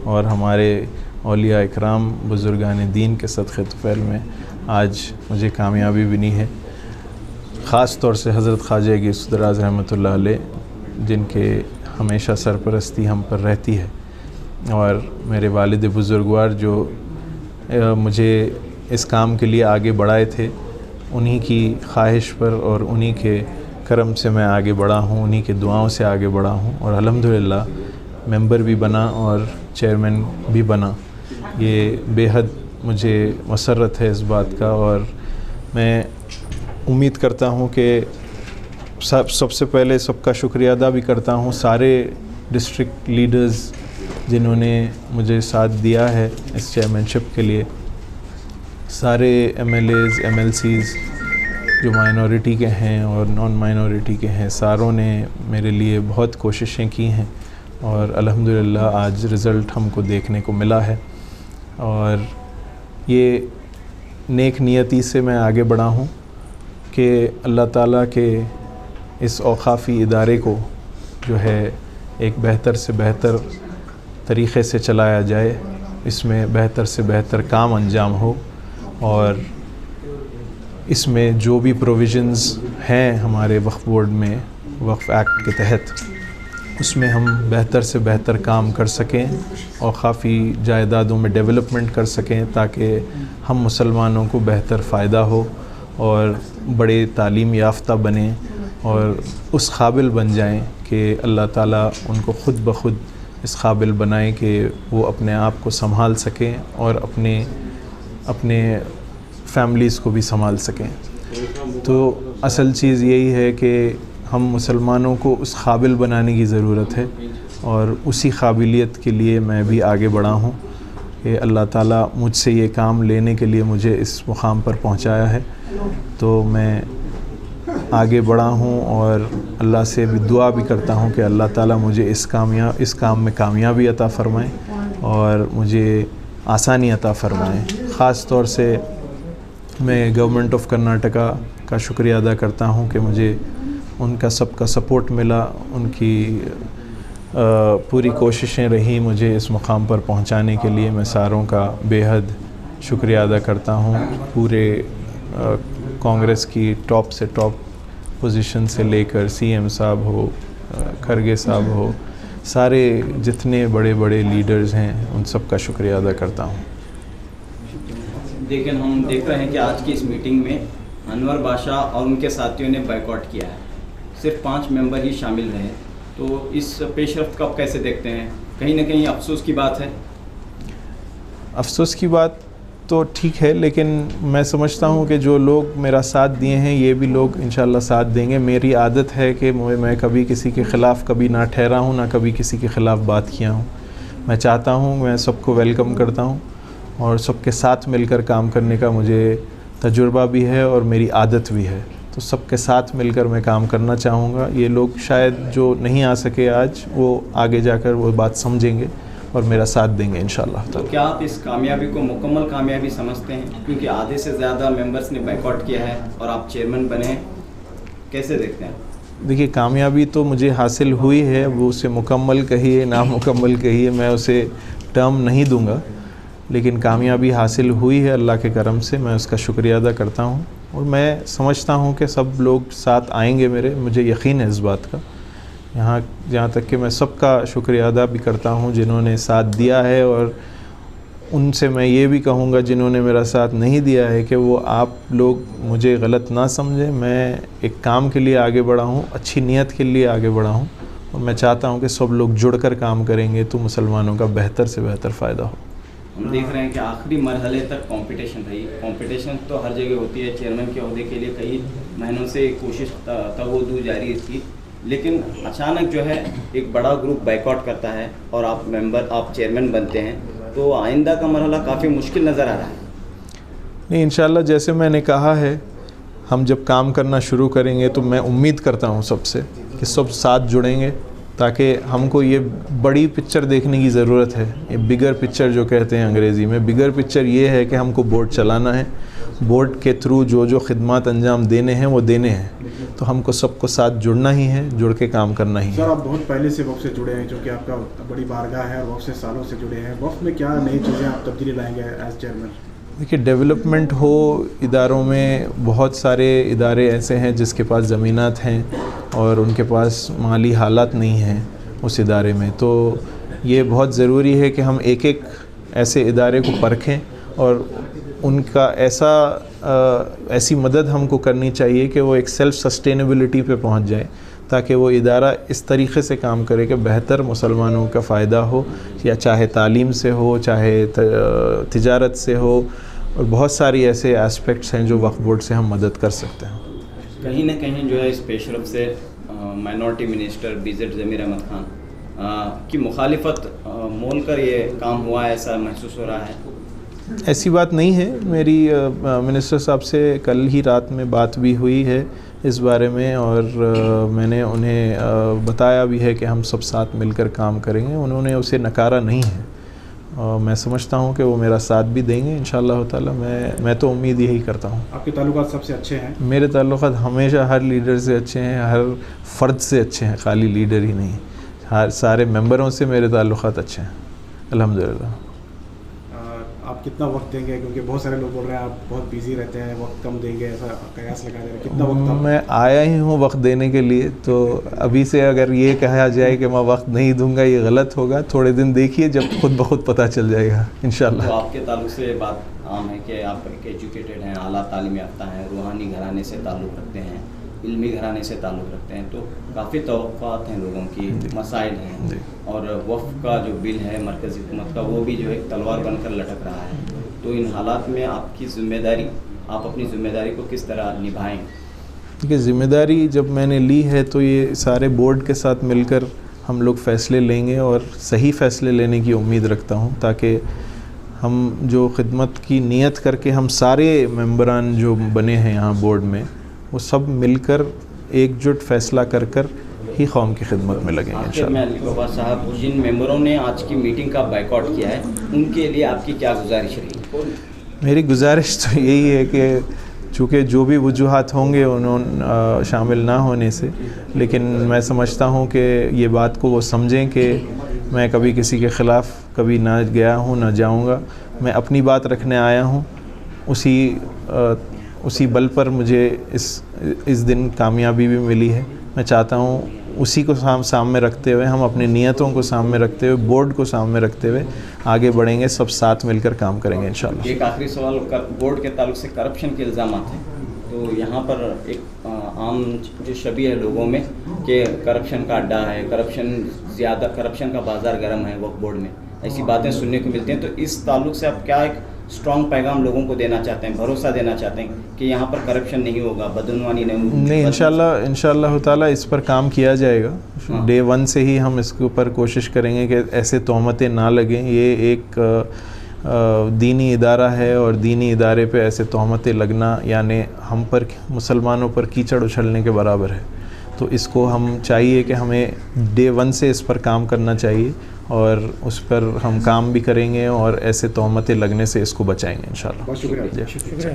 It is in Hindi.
और हमारे औलिया इकराम बुज़ुर्गान दीन के सदक़े तुफ़ैल में आज मुझे कामयाबी मिली है। ख़ास तौर से हज़रत ख्वाजा गौस दराज़ रहमतुल्लाह अलैह, जिनके हमेशा सरपरस्ती हम पर रहती है, और मेरे वालिद बुज़ुर्गवार जो मुझे इस काम के लिए आगे बढ़ाए थे, उन्हीं की ख्वाहिश पर और उन्हीं के करम से मैं आगे बढ़ा हूँ, उन्हीं के दुआओं से आगे बढ़ा हूँ और अल्हम्दुलिल्लाह मेंबर भी बना और चेयरमैन भी बना। ये बेहद मुझे मसरत है इस बात का, और मैं उम्मीद करता हूँ कि सबसे पहले सबका शुक्रिया अदा भी करता हूँ सारे डिस्ट्रिक्ट लीडर्स जिन्होंने मुझे साथ दिया है इस चेयरमैनशिप के लिए। सारे MLAs MLCs जो माइनॉरिटी के हैं और नॉन माइनॉरिटी के हैं, सारों ने मेरे लिए बहुत कोशिशें की हैं और अल्हम्दुलिल्लाह आज रिज़ल्ट हमको देखने को मिला है। और ये नेक नियति से मैं आगे बढ़ा हूँ कि अल्लाह ताला के इस औक़ाफ़ी इदारे को जो है एक बेहतर से बेहतर तरीक़े से चलाया जाए, इसमें बेहतर से बेहतर काम अंजाम हो, और इसमें जो भी प्रोविज़न्स हैं हमारे वक्फ़ बोर्ड में वक्फ़ एक्ट के तहत, उसमें हम बेहतर से बेहतर काम कर सकें और काफ़ी जायदादों में डेवलपमेंट कर सकें, ताकि हम मुसलमानों को बेहतर फ़ायदा हो और बड़े तालीम याफ्ता बने और उस काबिल बन जाएं कि अल्लाह ताला उनको ख़ुद ब खुद इस काबिल बनाए कि वो अपने आप को संभाल सकें और अपने फैमिलीज़ को भी संभाल सकें। तो असल चीज़ यही है कि हम मुसलमानों को उस काबिल बनाने की ज़रूरत है, और उसी काबिलियत के लिए मैं भी आगे बढ़ा हूँ कि अल्लाह ताला मुझसे ये काम लेने के लिए मुझे इस मुकाम पर पहुँचाया है। तो मैं आगे बढ़ा हूँ और अल्लाह से भी दुआ भी करता हूँ कि अल्लाह ताला मुझे इस काम में कामयाबी अता फ़रमाए और मुझे आसानी अता फ़रमाए। ख़ास तौर से मैं गवर्नमेंट ऑफ कर्नाटका का शुक्रिया अदा करता हूँ कि मुझे उनका सबका सपोर्ट मिला, उनकी पूरी कोशिशें रही मुझे इस मुकाम पर पहुँचाने के लिए। मैं सारों का बेहद शुक्रिया अदा करता हूँ। पूरे कांग्रेस की टॉप से टॉप पोजीशन से लेकर CM साहब हो, खरगे साहब हो, सारे जितने बड़े बड़े लीडर्स हैं उन सब का शुक्रिया अदा करता हूँ। लेकिन हम देख रहे हैं कि आज की इस मीटिंग में अनवर बादशाह और उनके साथियों ने बायकॉट किया है, सिर्फ 5 मेंबर ही शामिल रहे। तो इस पेशरफ्त को आप कैसे देखते हैं? कहीं ना कहीं अफसोस की बात है। अफसोस की बात तो ठीक है, लेकिन मैं समझता हूँ कि जो लोग मेरा साथ दिए हैं ये भी लोग इंशाल्लाह साथ देंगे। मेरी आदत है कि मैं कभी किसी के ख़िलाफ़ कभी ना ठहरा हूँ, ना कभी किसी के ख़िलाफ़ बात किया हूँ। मैं चाहता हूँ, मैं सबको वेलकम करता हूँ और सबके साथ मिलकर काम करने का मुझे तजुर्बा भी है और मेरी आदत भी है। तो सबके साथ मिलकर मैं काम करना चाहूँगा। ये लोग शायद जो नहीं आ सके आज, वो आगे जाकर वो बात समझेंगे और मेरा साथ देंगे इंशाल्लाह। तो क्या आप इस कामयाबी को मुकम्मल कामयाबी समझते हैं? क्योंकि आधे से ज़्यादा मेंबर्स ने बायकॉट किया है और आप चेयरमैन बने हैं, कैसे देखते हैं? देखिए, कामयाबी तो मुझे हासिल हुई है, वो उसे मुकम्मल कहिए नामुकम्मल कहिए, मैं उसे टर्म नहीं दूंगा, लेकिन कामयाबी हासिल हुई है अल्लाह के करम से। मैं उसका शुक्रिया अदा करता हूँ और मैं समझता हूँ कि सब लोग साथ आएंगे मेरे, मुझे यकीन है इस बात का। यहाँ तक कि मैं सबका शुक्रिया अदा भी करता हूँ जिन्होंने साथ दिया है, और उनसे मैं ये भी कहूँगा जिन्होंने मेरा साथ नहीं दिया है कि वो आप लोग मुझे गलत ना समझें। मैं एक काम के लिए आगे बढ़ा हूँ, अच्छी नीयत के लिए आगे बढ़ा हूँ, और मैं चाहता हूँ कि सब लोग जुड़कर काम करेंगे तो मुसलमानों का बेहतर से बेहतर फ़ायदा हो। हम देख रहे हैं कि आखिरी मरहले तक कंपटीशन रही। कंपटीशन तो हर जगह होती है, चेयरमैन के ओहदे के लिए कई महीनों से कोशिश तगोदू जारी थी, लेकिन अचानक जो है एक बड़ा ग्रुप बायकॉट करता है और आप चेयरमैन बनते हैं, तो आइंदा का मरहला काफ़ी मुश्किल नज़र आ रहा है। नहीं, इंशाल्लाह जैसे मैंने कहा है, हम जब काम करना शुरू करेंगे तो मैं उम्मीद करता हूँ सबसे कि सब साथ जुड़ेंगे, ताकि हमको ये बड़ी पिक्चर देखने की ज़रूरत है। ये बिगर पिक्चर जो कहते हैं अंग्रेज़ी में, बिगर पिक्चर ये है कि हमको बोर्ड चलाना है बोर्ड के थ्रू जो जो खिदमत अंजाम देने हैं वो देने हैं, तो हमको सबको साथ जुड़ना ही है, जुड़ के काम करना ही है। सर, आप बहुत पहले से वक्फ से जुड़े हैं, जो कि आपका बड़ी बारगाह है और वक्फ से सालों से जुड़े हैं। वक्फ में क्या नई चीज़ें आप तब्दीली लाएंगे एज चेयरमैन? देखिए, डेवलपमेंट हो इदारों में, बहुत सारे इदारे ऐसे हैं जिसके पास ज़मीनात हैं और उनके पास माली हालात नहीं हैं उस इदारे में, तो ये बहुत ज़रूरी है कि हम एक एक ऐसे इदारे को परखें और उनका ऐसी मदद हमको करनी चाहिए कि वो एक सेल्फ़ सस्टेनेबिलिटी पे पहुंच जाए, ताकि वो इदारा इस तरीक़े से काम करे कि बेहतर मुसलमानों का फ़ायदा हो, या चाहे तालीम से हो, चाहे तिजारत से हो, और बहुत सारी ऐसे एस्पेक्ट्स हैं जो वक्फ बोर्ड से हम मदद कर सकते हैं। कहीं ना कहीं जो है इस पेशरफ से माइनॉरिटी मिनिस्टर बीजेड ज़मीर अहमद खान की मुखालिफत मोल कर ये काम हुआ है, ऐसा महसूस हो रहा है? ऐसी बात नहीं है। मेरी मिनिस्टर साहब से कल ही रात में बात भी हुई है इस बारे में, और मैंने उन्हें बताया भी है कि हम सब साथ मिलकर काम करेंगे। उन्होंने उसे नकारा नहीं है, और मैं समझता हूँ कि वो मेरा साथ भी देंगे इंशाअल्लाह ताला। मैं तो उम्मीद यही करता हूँ। आपके ताल्लुकात सबसे अच्छे हैं? मेरे ताल्लुकात हमेशा हर लीडर से अच्छे हैं, हर फ़र्द से अच्छे हैं, खाली लीडर ही नहीं, हर सारे मेंबरों से मेरे ताल्लुकात अच्छे हैं अल्हम्दुलिल्लाह। आप कितना वक्त देंगे, क्योंकि बहुत सारे लोग बोल रहे हैं आप बहुत बिजी रहते हैं, वक्त कम देंगे, ऐसा कयास लगा दे रहे हैं, कितना वक्त आप? मैं आया ही हूँ वक्त देने के लिए, तो अभी से अगर ये कहा जाए कि मैं वक्त नहीं दूंगा ये गलत होगा। थोड़े दिन देखिए, जब खुद ब खुद पता चल जाएगा इंशाल्लाह। तो आपके ताल्लुक से बात आम है कि आप एक एजुकेटेड हैं, आला तालीम याफ्ता हैं, रूहानी घराने से ताल्लुक़ रखते हैं, इल्मी घराने से ताल्लुक़ रखते हैं, तो काफ़ी तवक्कुआत हैं लोगों की, मसाइल हैं, और वफ़ का जो बिल है मरकज़ी हुकूमत का, वो भी जो है तलवार बनकर लटक रहा है। तो इन हालात में आपकी ज़िम्मेदारी, आप अपनी ज़िम्मेदारी को किस तरह निभाएं? देखिए, ज़िम्मेदारी जब मैंने ली है तो ये सारे बोर्ड के साथ मिलकर हम लोग फ़ैसले लेंगे, और सही फ़ैसले लेने की उम्मीद रखता हूँ, ताकि हम जो खिदमत की नीयत करके हम सारे मेंबरान जो बने हैं यहाँ बोर्ड में, वो सब मिलकर एकजुट फ़ैसला कर कर ही कौम की खिदमत में लगेंगे इंशाअल्लाह। अली बाबा साहब, जिन मेंबरों ने आज की मीटिंग का बाइकआउट किया है, उनके लिए आपकी क्या गुजारिश रही? मेरी गुजारिश तो यही है कि चूँकि जो भी वजूहात होंगे उन्होंने शामिल ना होने से, लेकिन मैं समझता हूँ कि ये बात को वो समझें कि मैं कभी किसी के ख़िलाफ़ कभी ना गया हूँ, ना जाऊँगा। मैं अपनी बात रखने आया हूँ, उसी बल पर मुझे इस दिन कामयाबी भी मिली है। मैं चाहता हूँ उसी को सामने रखते हुए, हम अपनी नीयतों को सामने रखते हुए, बोर्ड को सामने रखते हुए आगे बढ़ेंगे, सब साथ मिलकर काम करेंगे इंशाल्लाह। एक आखिरी सवाल, बोर्ड के ताल्लुक से करप्शन के इल्ज़ाम हैं, तो यहाँ पर एक आम जो शबी है लोगों में कि करप्शन का अड्डा है, करप्शन का बाज़ार गर्म है वक्फ बोर्ड में, ऐसी बातें सुनने को मिलती हैं। तो इस ताल्लुक से आप क्या एक स्ट्रॉन्ग पैगाम लोगों को देना चाहते हैं, भरोसा देना चाहते हैं कि यहाँ पर करप्शन नहीं होगा, बदनवानी नहीं इंशाल्लाह ताला इस पर काम किया जाएगा। डे 1 से ही हम इसके ऊपर कोशिश करेंगे कि ऐसे तोहमतें ना लगें। ये एक दीनी इदारा है, और दीनी इदारे पे ऐसे तोहमतें लगना यानी हम पर, मुसलमानों पर कीचड़ उछलने के बराबर है। तो इसको हम चाहिए कि हमें डे 1 से इस पर काम करना चाहिए, और उस पर हम काम भी करेंगे, और ऐसे तोहमतें लगने से इसको बचाएंगे इंशाल्लाह। बहुत शुक्रिया।